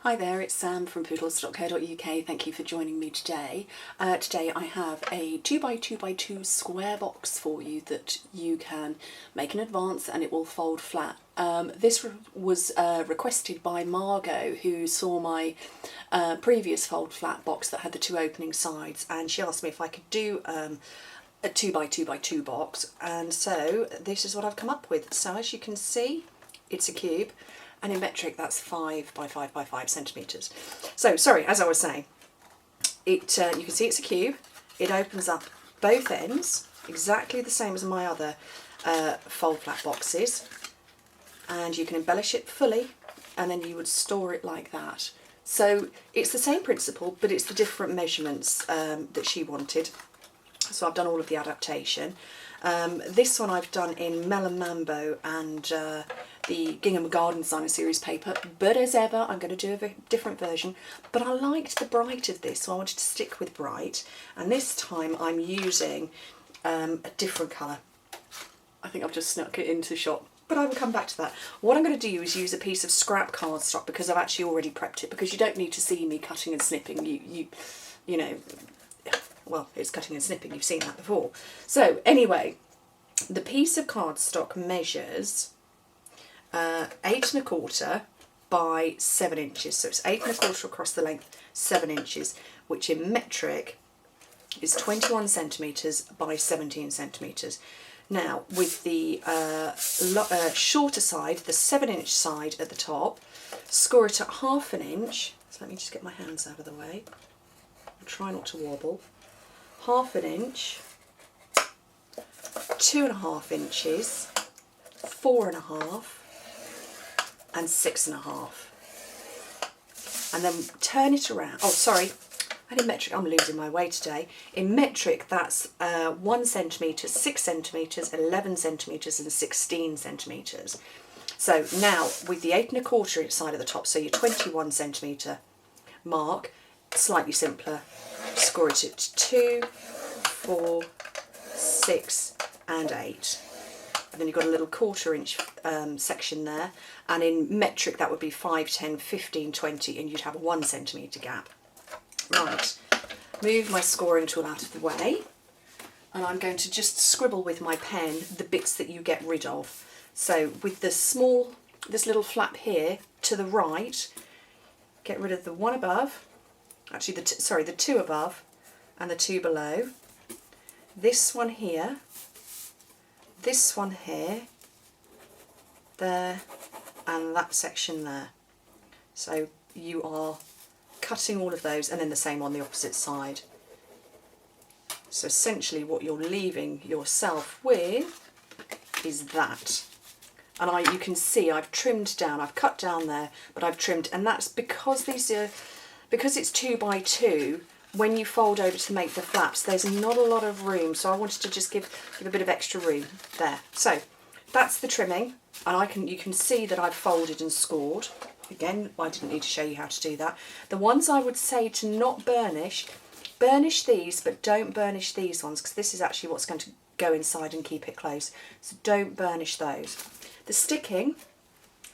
Hi there, it's Sam from pootles.co.uk. Thank you for joining me today. Today I have a 2x2x2 square box for you that you can make in advance and it will fold flat. This was requested by Margot, who saw my previous fold flat box that had the two opening sides, and she asked me if I could do a 2x2x2 box, and so this is what I've come up with. So as you can see, it's a cube. And in metric, that's 5 by 5 by 5 centimetres. So, sorry, as I was saying, you can see it's a cube. It opens up both ends, exactly the same as my other fold flat boxes. And you can embellish it fully, and then you would store it like that. So it's the same principle, but it's the different measurements that she wanted. So I've done all of the adaptation. This one I've done in Melon Mambo and the Gingham Garden Designer Series paper, but as ever I'm going to do a different version. But I liked the bright of this, so I wanted to stick with bright, and this time I'm using a different colour. I think I've just snuck it into the shop, but I will come back to that. What I'm going to do is use a piece of scrap cardstock, because I've actually already prepped it, because you don't need to see me cutting and snipping. You know, well, it's cutting and snipping, you've seen that before. So anyway, the piece of cardstock measures 8 1/4 by 7 inches. So it's 8 1/4 across the length, 7 inches, which in metric is 21 centimetres by 17 centimetres. Now, with the shorter side, the 7-inch side at the top, score it at 1/2 inch. So let me just get my hands out of the way. I'll try not to wobble. 1/2 inch, 2.5 inches, 4.5, and 6.5. And then turn it around. Oh, sorry, and in metric, I'm losing my way today. In metric, that's 1 centimetre, 6 centimetres, 11 centimetres, and 16 centimetres. So now with the 8 1/4 inch side at the top, so your 21 centimetre mark, slightly simpler, score it at 2, 4, 6, and 8. And then you've got a little 1/4 inch section there, and in metric that would be 5, 10, 15, 20, and you'd have a 1 centimetre gap. Right, move my scoring tool out of the way, and I'm going to just scribble with my pen the bits that you get rid of. So with this little flap here to the right, get rid of the one above, actually the two above and the two below. This one here, this one here, there, and that section there. So you are cutting all of those, and then the same on the opposite side. So essentially what you're leaving yourself with is that. And you can see I've trimmed down, I've cut down there, but I've trimmed, and that's because because it's 2 by 2, when you fold over to make the flaps, there's not a lot of room, so I wanted to just give a bit of extra room there. So that's the trimming, and you can see that I've folded and scored. Again, I didn't need to show you how to do that. The ones I would say to not burnish these, but don't burnish these ones, because this is actually what's going to go inside and keep it close. So don't burnish those. The sticking,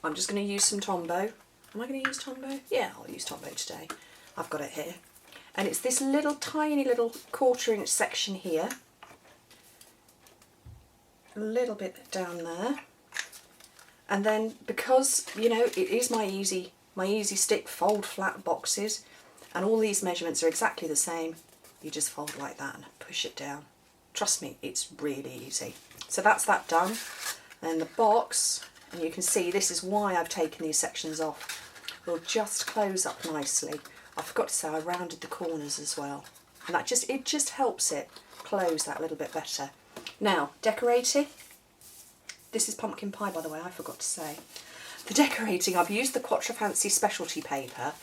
I'm just going to use some Tombow. Am I going to use Tombow? Yeah, I'll use Tombow today. I've got it here. And it's this little tiny little 1/4 inch section here. A little bit down there. And then, because, you know, it is my easy stick fold flat boxes, and all these measurements are exactly the same, you just fold like that and push it down. Trust me, it's really easy. So that's that done. And the box, and you can see this is why I've taken these sections off, will just close up nicely. I forgot to say I rounded the corners as well, and it just helps it close that little bit better. Now, decorating. This is pumpkin pie, by the way, I forgot to say. The decorating, I've used the Quattro Fancy specialty paper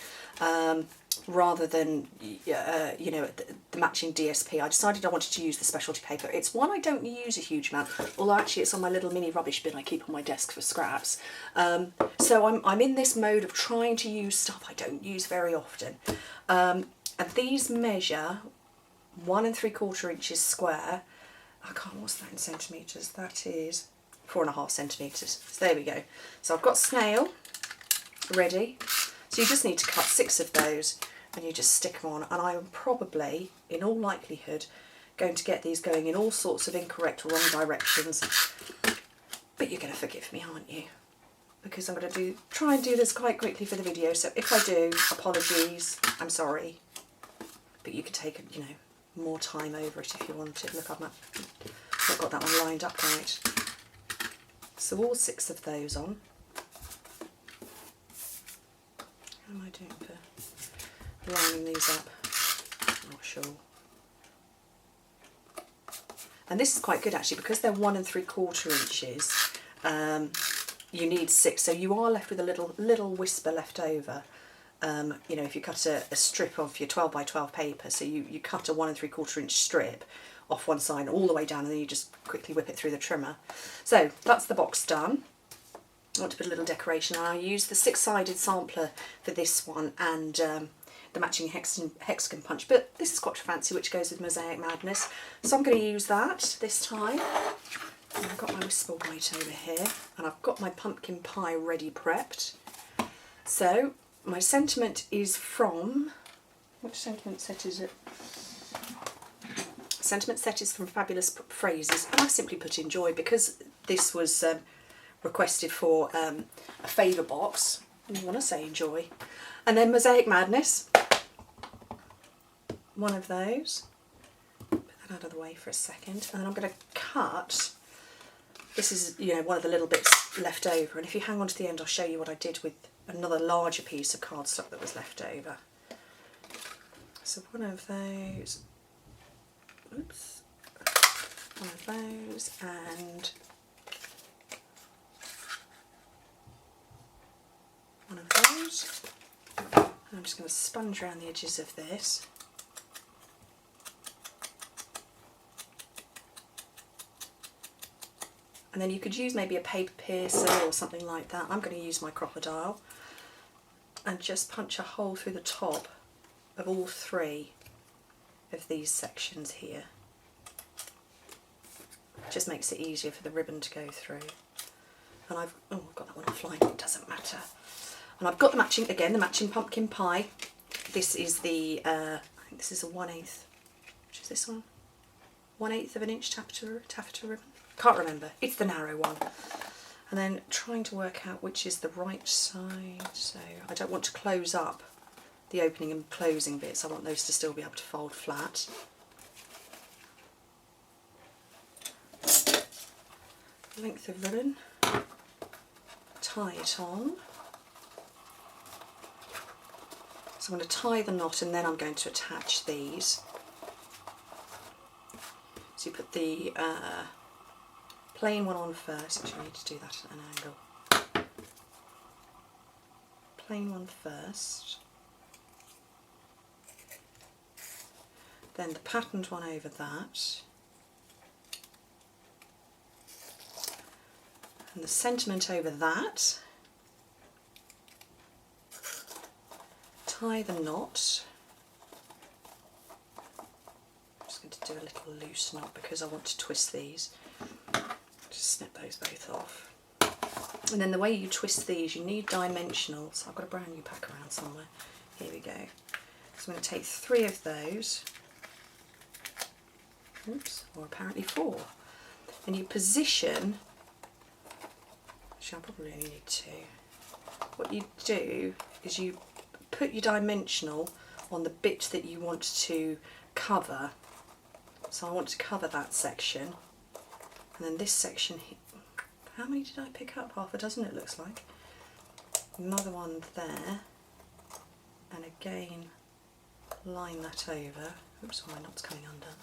rather than you know, the matching DSP. I decided I wanted to use the specialty paper. It's one I don't use a huge amount, although actually it's on my little mini rubbish bin I keep on my desk for scraps. So I'm in this mode of trying to use stuff I don't use very often. And these measure 1 3/4 inches square. I can't, what's that in centimetres? That is 4.5 centimetres. So there we go. So I've got snail ready. So you just need to cut 6 of those and you just stick them on, and I am probably, in all likelihood, going to get these going in all sorts of incorrect or wrong directions, but you're going to forgive me, aren't you? Because I'm going to try and do this quite quickly for the video, so if I do, apologies, I'm sorry, but you could take, you know, more time over it if you wanted. Look, I've not got that one lined up right. So all 6 of those on. How am I doing for lining these up? I'm not sure. And this is quite good actually, because they're 1 3/4 inches. You need 6, so you are left with a little whisper left over. You know, if you cut a strip of your 12 by 12 paper, so you cut a 1 3/4 inch strip off one side all the way down, and then you just quickly whip it through the trimmer. So that's the box done. I want to put a little decoration on. I use the 6-sided sampler for this one, and the matching hexagon punch, but this is quite fancy, which goes with Mosaic Madness, so I'm going to use that this time. And I've got my whisper white over here, and I've got my pumpkin pie ready prepped. So my sentiment is from, which sentiment set is it? Sentiment set is from Fabulous Phrases, and I simply put Enjoy because this was requested for a Favour box. You want to say Enjoy. And then Mosaic Madness, one of those. Put that out of the way for a second, and then I'm going to cut. This is, you know, one of the little bits left over, and if you hang on to the end I'll show you what I did with another larger piece of cardstock that was left over. So one of those, oops, one of those, and one of those. And I'm just going to sponge around the edges of this. And then you could use maybe a paper piercer or something like that. I'm going to use my crocodile and just punch a hole through the top of all 3 of these sections here. Just makes it easier for the ribbon to go through. And I've got that one offline, it doesn't matter. And I've got the matching, again, the matching pumpkin pie. This is the, I think this is a 1/8, which is this one? 1/8 of an inch taffeta ribbon. Can't remember, it's the narrow one. And then trying to work out which is the right side, so I don't want to close up the opening and closing bits, I want those to still be able to fold flat. Length of ribbon, tie it on. So I'm going to tie the knot and then I'm going to attach these. So you put the plain one on first, actually I need to do that at an angle. Plain one first, then the patterned one over that, and the sentiment over that, tie the knot. I'm just going to do a little loose knot because I want to twist these. Just snip those both off. And then the way you twist these, you need dimensional. So I've got a brand new pack around somewhere. Here we go. So I'm going to take 3 of those. Oops, or apparently 4. And you position, actually I probably only need 2. What you do is you put your dimensional on the bit that you want to cover. So I want to cover that section. And then this section here, how many did I pick up? Half a dozen it looks like. Another one there, and again line that over. Oops, my knot's coming undone.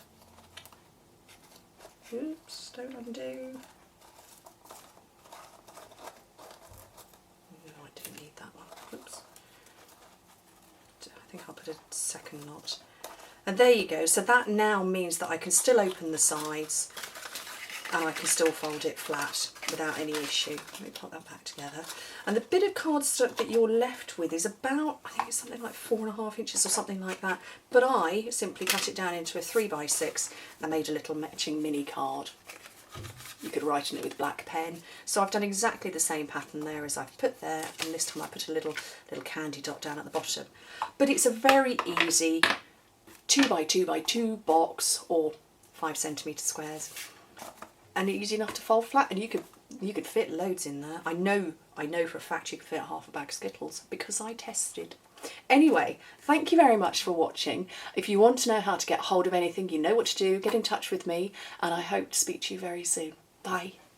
Oops, don't undo. No, I don't need that one. Oops. I think I'll put a second knot. And there you go, so that now means that I can still open the sides and I can still fold it flat without any issue. Let me put that back together. And the bit of cardstock that you're left with is about, I think it's something like 4.5 inches or something like that, but I simply cut it down into a 3x6 and made a little matching mini card. You could write on it with black pen. So I've done exactly the same pattern there as I've put there, and this time I put a little candy dot down at the bottom. But it's a very easy 2x2x2 box, or 5cm squares, and easy enough to fold flat, and you could fit loads in there. I know for a fact you could fit half a bag of Skittles because I tested. Anyway, thank you very much for watching. If you want to know how to get hold of anything, you know what to do. Get in touch with me, and I hope to speak to you very soon. Bye.